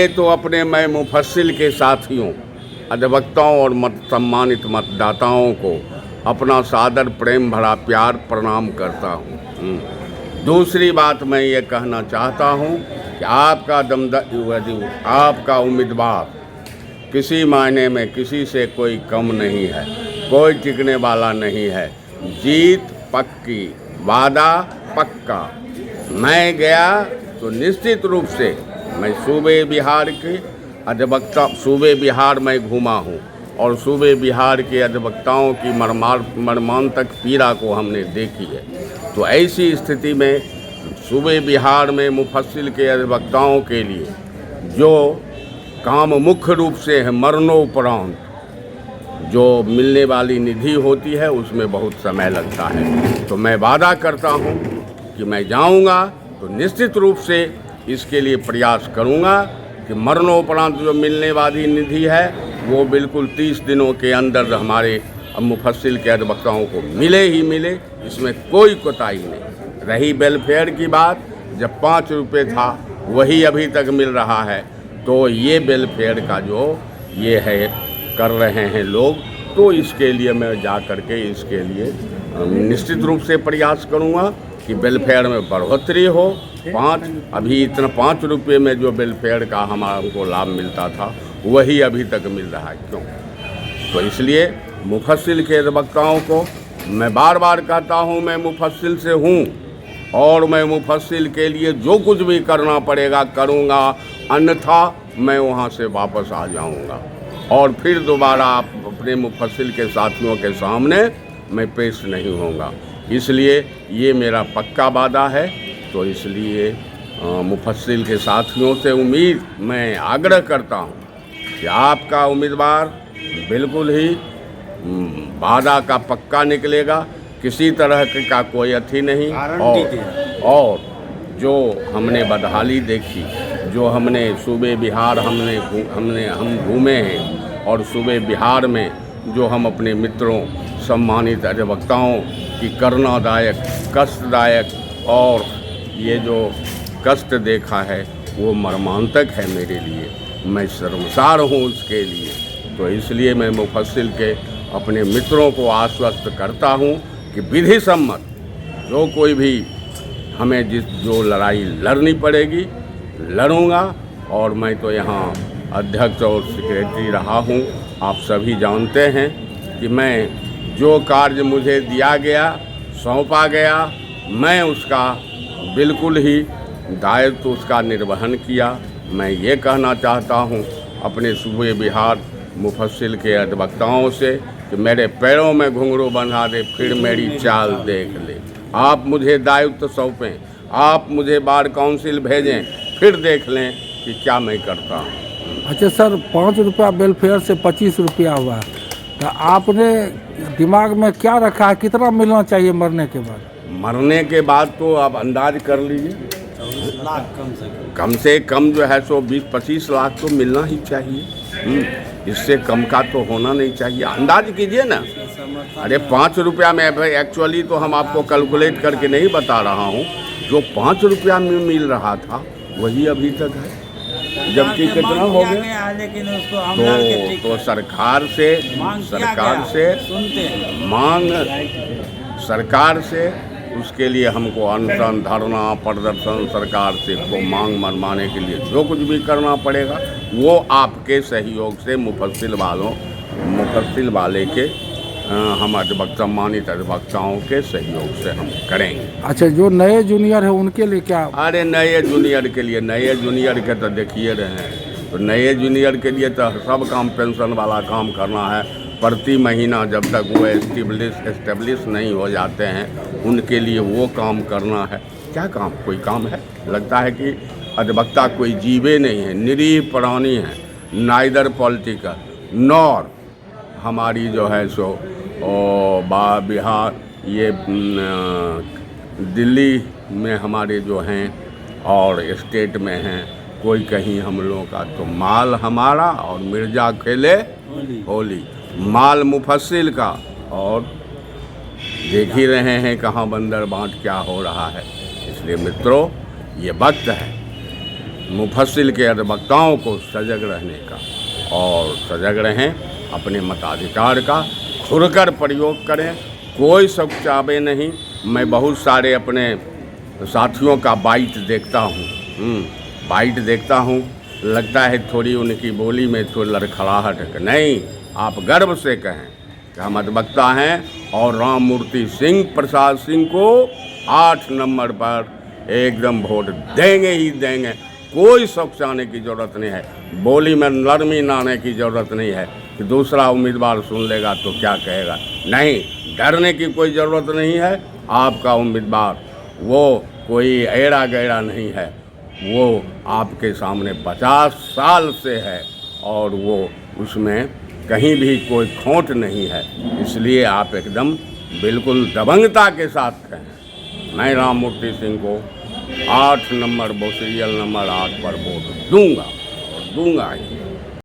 ये तो अपने मैं मुफस्सिल के साथियों, अधिवक्ताओं और सम्मानित मतदाताओं को अपना सादर प्रेम भरा प्यार प्रणाम करता हूँ। दूसरी बात मैं ये कहना चाहता हूँ कि आपका उम्मीदवार किसी मायने में किसी से कोई कम नहीं है, कोई टिकने वाला नहीं है। जीत पक्की, वादा पक्का। मैं गया तो निश्चित रूप से मैं सूबे बिहार के अधिवक्ता, सूबे बिहार में घूमा हूँ और सूबे बिहार के अधिवक्ताओं की मर्मांतक पीड़ा को हमने देखी है। तो ऐसी स्थिति में सूबे बिहार में मुफस्सिल के अधिवक्ताओं के लिए जो काम मुख्य रूप से है, मरणोपरांत जो मिलने वाली निधि होती है, उसमें बहुत समय लगता है। तो मैं वादा करता हूँ कि मैं जाऊँगा तो निश्चित रूप से इसके लिए प्रयास करूँगा कि मरणोपरांत जो मिलने वाली निधि है वो बिल्कुल 30 दिनों के अंदर हमारे मुफस्सिल के अधिवक्ताओं को मिले ही मिले, इसमें कोई कोताही नहीं। रही वेलफेयर की बात, जब 5 रुपये था वही अभी तक मिल रहा है, तो ये वेलफेयर का जो ये है कर रहे हैं लोग, तो इसके लिए मैं जा कर के इसके लिए निश्चित रूप से प्रयास करूँगा कि वेलफेयर में बढ़ोतरी हो। अभी इतना 5 रुपये में जो वेलफेयर का हमको लाभ मिलता था वही अभी तक मिल रहा है। क्यों? तो इसलिए मुफस्सिल के अधिवक्ताओं को मैं बार बार कहता हूँ, मैं मुफस्सिल से हूँ और मैं मुफस्सिल के लिए जो कुछ भी करना पड़ेगा करूँगा, अन्यथा मैं वहाँ से वापस आ जाऊँगा और फिर दोबारा आप अपने मुफस्सिल के साथियों के सामने मैं पेश नहीं होऊंगा। इसलिए ये मेरा पक्का वादा है। तो इसलिए मुफस्सिल के साथियों से मैं आग्रह करता हूँ कि आपका उम्मीदवार बिल्कुल ही वादा का पक्का निकलेगा, किसी तरह का कोई अथी नहीं। और जो हमने बदहाली देखी, जो हमने सूबे बिहार हम घूमे हैं और सूबे बिहार में जो हम अपने मित्रों सम्मानित अधिवक्ताओं की करुणादायक, कष्टदायक और ये जो कष्ट देखा है वो मर्मांतक है मेरे लिए। मैं शर्मसार हूँ उसके लिए। तो इसलिए मैं मुफस्सिल के अपने मित्रों को आश्वस्त करता हूँ कि विधि सम्मत जो कोई भी हमें जो लड़ाई लड़नी पड़ेगी लड़ूंगा। और मैं तो यहाँ अध्यक्ष और सेक्रेटरी रहा हूँ, आप सभी जानते हैं कि मैं जो कार्य मुझे दिया गया, सौंपा गया, मैं उसका बिल्कुल ही दायित्व उसका निर्वहन किया। मैं ये कहना चाहता हूँ अपने सूबे बिहार मुफस्सिल के अधिवक्ताओं से कि मेरे पैरों में घुंघरू बंधा दे, फिर मेरी चाल देख ले। आप मुझे दायित्व सौंपें, आप मुझे बार काउंसिल भेजें, फिर देख लें कि क्या मैं करता हूँ। अच्छा सर, 5 रुपया वेलफेयर से 25 रुपया हुआ, तो आपने दिमाग में क्या रखा है, कितना मिलना चाहिए मरने के बाद? मरने के बाद तो आप अंदाज कर लीजिए, कम से कम जो है सो 20-25 लाख तो मिलना ही चाहिए। इससे कम का तो होना नहीं चाहिए। अंदाज कीजिए ना। अरे 5 रुपया में एक्चुअली तो हम आपको कैलकुलेट करके नहीं बता रहा हूँ, जो 5 रुपया में मिल रहा था वही अभी तक है, जबकि कितना हो गया। लेकिन उसको तो सरकार से उसके लिए हमको अनशन, धरना, प्रदर्शन, सरकार से को मांग मनवाने के लिए जो कुछ भी करना पड़ेगा वो आपके सहयोग से मुफस्सिल वाले के हम सम्मानित अधिवक्ताओं के सहयोग से हम करेंगे। अच्छा, जो नए जूनियर है उनके लिए क्या? अरे नए जूनियर के तो देखिए रहे हैं, तो नए जूनियर के लिए तो सब काम पेंशन वाला काम करना है। प्रति महीना जब तक वो एस्टेब्लिश नहीं हो जाते हैं उनके लिए वो काम करना है। क्या काम? कोई काम है? लगता है कि अधिवक्ता कोई जीवे नहीं है, निरीह प्राणी है, नाइदर पॉलिटिकल नॉर हमारी जो है सो बिहार ये दिल्ली में हमारे जो हैं और स्टेट में हैं, कोई कहीं हम लोगों का तो माल हमारा और मिर्जा खेले होली, माल मुफस्सिल का। और देख ही रहे हैं कहाँ बंदर बांट क्या हो रहा है। इसलिए मित्रों, ये वक्त है मुफस्सिल के अधिवक्ताओं को सजग रहने का, और सजग रहें, अपने मताधिकार का खुलकर प्रयोग करें। कोई शौचाबे नहीं। मैं बहुत सारे अपने साथियों का बाइट देखता हूँ, बाइट देखता हूँ, लगता है थोड़ी उनकी बोली में थोड़ी लड़खड़ाहट है। नहीं, आप गर्व से कहें कि हम अधिवक्ता हैं और राम मूर्ति सिंह प्रसाद सिंह को 8 नंबर पर एकदम वोट देंगे ही देंगे। कोई शौचाने की ज़रूरत नहीं है, बोली में नरमी लाने की ज़रूरत नहीं है कि दूसरा उम्मीदवार सुन लेगा तो क्या कहेगा। नहीं, डरने की कोई ज़रूरत नहीं है। आपका उम्मीदवार वो कोई एड़ा गैड़ा नहीं है, वो आपके सामने 50 साल से है और वो उसमें कहीं भी कोई खोट नहीं है। इसलिए आप एकदम बिल्कुल दबंगता के साथ कहें, मैं राम मूर्ति सिंह को 8 नंबर वो सीरियल नंबर 8 पर वोट दूंगा और दूंगा ही।